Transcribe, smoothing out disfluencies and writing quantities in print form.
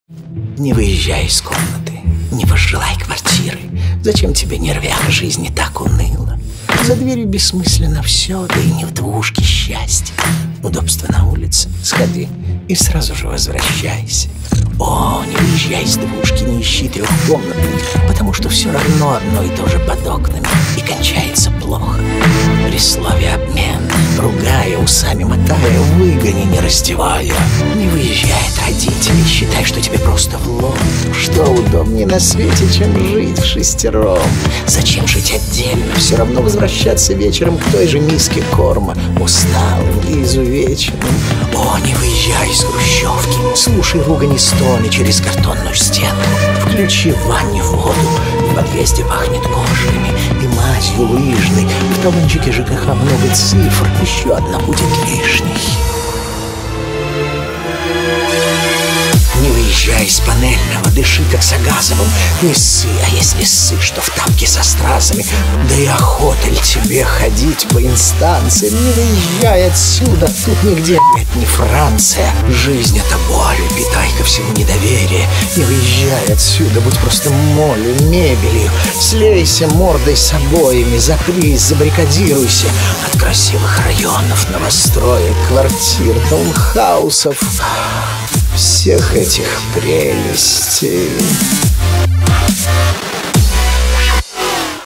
Не выезжай из комнаты, не пожелай квартиры. Зачем тебе нервяк, жизнь не так уныла. За дверью бессмысленно все, да и не в двушке счастье. Удобство на улице, сходи и сразу же возвращайся. О, не выезжай из двушки, не ищи трехкомнатной, потому что все равно одно и то же под окнами, и кончается плохо. При слове обмен, ругая, усами мотая, выгони, не раздевая. Не выезжай от родителей, считай, что тебе просто в лоб. Что удобнее на свете, чем жить вшестером? Зачем жить отдельно? Все равно возвращаться вечером к той же миске корма, усталым и изувеченным. О, не выезжай из хрущевки, слушай ругань и стоны через картонную стенку. Включи в ванне воду, в подъезде пахнет кошками и мазью лыжной. В талончике ЖКХ много цифр, еще одна будет лишней. Не выезжай из панельного, дыши как с Агазовым. Не ссы, а если ссы, что в тапке со стразами. Да и охота ли тебе ходить по инстанциям? Не выезжай отсюда, тут нигде, блядь, не Франция. Жизнь — это боль, питай ко всему недоверие. Не выезжай отсюда, будь просто молью, мебелью. Слейся мордой с обоями, запрись, забаррикадируйся. От красивых районов, новостроек, квартир, таунхаусов, всех этих прелестей.